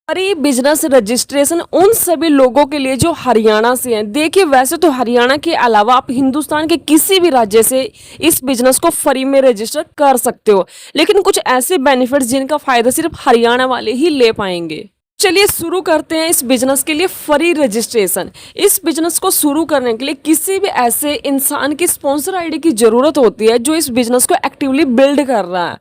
अरे ये business registration उन सभी लोगों के लिए जो हरियाणा से हैं। देखिए वैसे तो हरियाणा के अलावा आप हिंदुस्तान के किसी भी राज्य से इस बिजनेस को फ्री में रजिस्टर कर सकते हो, लेकिन कुछ ऐसे बेनिफिट्स जिनका फायदा सिर्फ हरियाणा वाले ही ले पाएंगे। चलिए शुरू करते हैं इस बिजनेस के लिए फ्री रजिस्ट्रेशन। इस बिजनेस को शुरू करने के लिए किसी भी ऐसे इंसान की स्पॉन्सर आईडी की जरूरत होती है जो इस बिजनेस को एक्टिवली बिल्ड कर रहा है।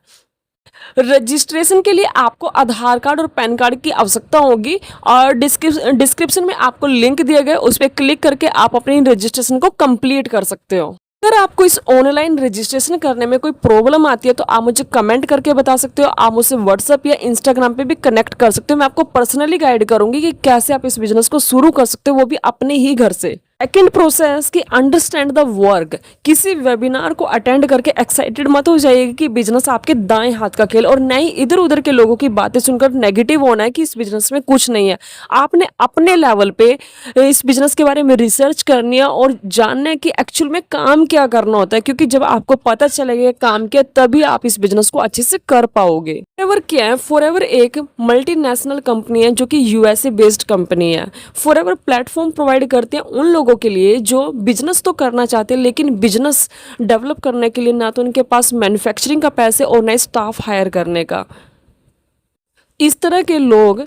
रजिस्ट्रेशन के लिए आपको आधार कार्ड और पैन कार्ड की आवश्यकता होगी और डिस्क्रिप्शन में आपको लिंक दिया गया है, उस पर क्लिक करके आप अपनी रजिस्ट्रेशन को कंप्लीट कर सकते हो। अगर आपको इस ऑनलाइन रजिस्ट्रेशन करने में कोई प्रॉब्लम आती है तो आप मुझे कमेंट करके बता सकते हो। आप मुझसे व्हाट्सएप या इंस्टाग्राम पे भी कनेक्ट कर सकते हो। मैं आपको पर्सनली गाइड करूंगी कि कैसे आप इस बिजनेस को शुरू कर सकते हो, वो भी अपने ही घर से। सेकेंड प्रोसेस कि अंडरस्टैंड द वर्क। किसी वेबिनार को अटेंड करके एक्साइटेड मत हो जाइएगा कि बिजनेस आपके दाएं हाथ का खेल, और न ही इधर उधर के लोगों की बातें सुनकर नेगेटिव होना है कि इस बिजनेस में कुछ नहीं है। आपने अपने लेवल पे इस बिजनेस के बारे में रिसर्च करनी है और जानना है कि एक्चुअल में काम क्या करना होता है, क्योंकि जब आपको पता चलेगा काम क्या तभी आप इस बिजनेस को अच्छे से कर पाओगे। फॉरएवर क्या है? फॉरएवर एक मल्टीनेशनल कंपनी है जो कि यूएसए बेस्ड कंपनी है। फॉरएवर प्लेटफॉर्म प्रोवाइड करते हैं उन लोगों के लिए जो बिजनेस तो करना चाहते हैं लेकिन बिजनेस डेवलप करने के लिए ना तो उनके पास मैन्युफैक्चरिंग का पैसे और ना स्टाफ हायर करने का। इस तरह के लोग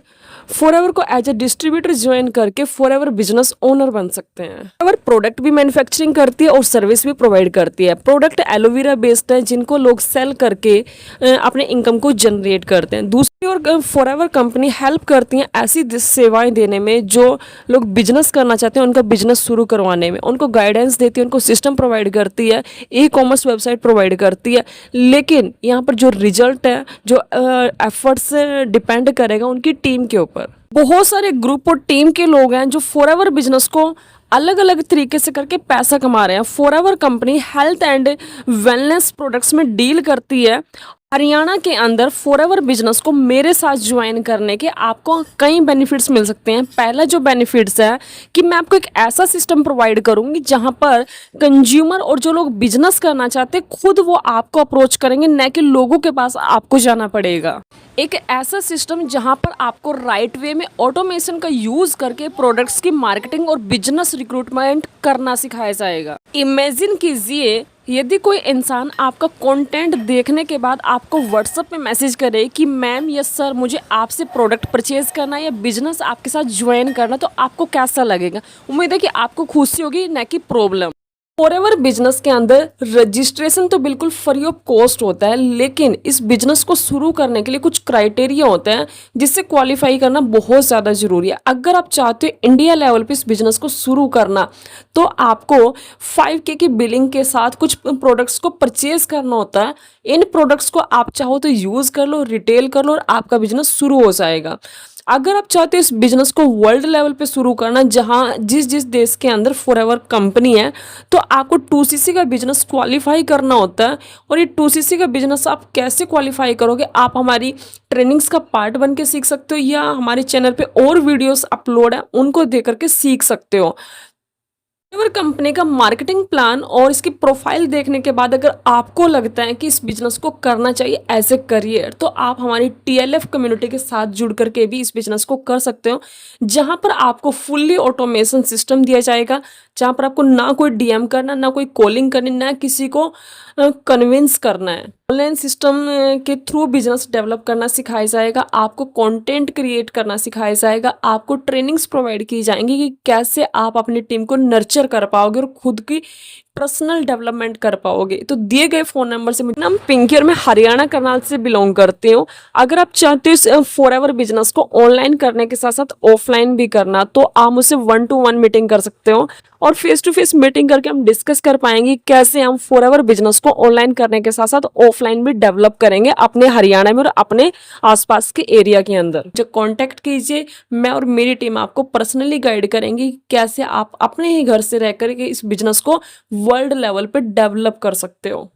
फॉरएवर को एज ए डिस्ट्रीब्यूटर ज्वाइन करके फॉरएवर बिजनेस ओनर बन सकते हैं। फॉरएवर प्रोडक्ट भी मैन्युफैक्चरिंग करती है और सर्विस भी प्रोवाइड करती है। प्रोडक्ट एलोवेरा बेस्ड है जिनको लोग सेल करके अपने इनकम को जनरेट करते हैं। दूसरी ओर फॉरएवर कंपनी हेल्प करती है ऐसी सेवाएं देने में जो लोग बिजनेस करना चाहते हैं, उनका बिजनेस शुरू करवाने में उनको गाइडेंस देती है, उनको सिस्टम प्रोवाइड करती है, ई कॉमर्स वेबसाइट प्रोवाइड करती है। लेकिन यहाँ पर जो रिजल्ट है, जो एफर्ट्स डिपेंड करेगा उनकी टीम के ऊपर। बहुत सारे ग्रुप और टीम के लोग हैं जो फॉरएवर बिजनेस को अलग अलग तरीके से करके पैसा कमा रहे हैं। Forever company health and wellness products में डील करती है। हरियाणा के अंदर फॉरएवर बिजनेस को मेरे साथ ज्वाइन करने के आपको कई बेनिफिट्स मिल सकते हैं। पहला जो बेनिफिट्स है कि मैं आपको एक ऐसा सिस्टम प्रोवाइड करूंगी जहां पर कंज्यूमर और जो लोग बिजनेस करना चाहते हैं खुद वो आपको अप्रोच करेंगे, न कि लोगों के पास आपको जाना पड़ेगा। एक ऐसा सिस्टम जहां पर आपको राइट वे में ऑटोमेशन का यूज करके प्रोडक्ट्स की मार्केटिंग और बिजनेस रिक्रूटमेंट करना सिखाया जाएगा। इमेजिन कीजिए यदि कोई इंसान आपका कंटेंट देखने के बाद आपको व्हाट्सएप पे मैसेज करे कि मैम यस सर मुझे आपसे प्रोडक्ट परचेज करना है या बिजनेस आपके साथ ज्वाइन करना, तो आपको कैसा लगेगा? उम्मीद है कि आपको खुशी होगी, न कि प्रॉब्लम। फॉरएवर बिजनेस के अंदर रजिस्ट्रेशन तो बिल्कुल फ्री ऑफ कॉस्ट होता है, लेकिन इस बिजनेस को शुरू करने के लिए कुछ क्राइटेरिया होते हैं जिससे क्वालिफाई करना बहुत ज़्यादा जरूरी है। अगर आप चाहते हो इंडिया लेवल पे इस बिजनेस को शुरू करना तो आपको 5K की बिलिंग के साथ कुछ प्रोडक्ट्स को परचेज करना होता है। इन प्रोडक्ट्स को आप चाहो तो यूज़ कर लो, रिटेल कर लो और आपका बिजनेस शुरू हो जाएगा। अगर आप चाहते हो इस बिजनेस को वर्ल्ड लेवल पे शुरू करना, जहां जिस जिस देश के अंदर फॉरएवर कंपनी है, तो आपको 2CC का बिजनेस क्वालिफाई करना होता है। और ये 2CC का बिजनेस आप कैसे क्वालिफाई करोगे? आप हमारी ट्रेनिंग्स का पार्ट बन के सीख सकते हो या हमारे चैनल पे और वीडियोस अपलोड है उनको देख करके सीख सकते हो। फॉरएवर कंपनी का मार्केटिंग प्लान और इसकी प्रोफाइल देखने के बाद अगर आपको लगता है कि इस बिजनेस को करना चाहिए एज ए करियर, तो आप हमारी TLF कम्युनिटी के साथ जुड़ करके भी इस बिजनेस को कर सकते हो, जहां पर आपको फुल्ली ऑटोमेशन सिस्टम दिया जाएगा, जहां पर आपको ना कोई DM करना, ना कोई कॉलिंग करनी, ना किसी को कन्विंस करना है। ऑनलाइन सिस्टम के थ्रू बिजनेस डेवलप करना सिखाया जाएगा, आपको कंटेंट क्रिएट करना सिखाया जाएगा, आपको ट्रेनिंग्स प्रोवाइड की जाएंगी कि कैसे आप अपनी टीम को नर्चर कर पाओगे और खुद की पर्सनल डेवलपमेंट कर पाओगे। तो दिए गए फ़ोन नंबर से मुझे नाम पिंकी और मैं हरियाणा करनाल से बिलोंग करती हूँ। अगर आप चाहते हो फॉरएवर बिजनेस को ऑनलाइन करने के साथ साथ ऑफलाइन भी करना, तो आप मुझसे 1-to-1 मीटिंग कर सकते हो और फेस टू फेस मीटिंग करके हम डिस्कस कर पाएंगे कैसे हम फॉरएवर बिजनेस को ऑनलाइन करने के साथ साथ ऑफलाइन भी डेवलप करेंगे अपने हरियाणा में और अपने आसपास के एरिया के अंदर। जो कांटेक्ट कीजिए, मैं और मेरी टीम आपको पर्सनली गाइड करेंगी कैसे आप अपने ही घर से रह करके इस बिजनेस को वर्ल्ड लेवल पे डेवलप कर सकते हो।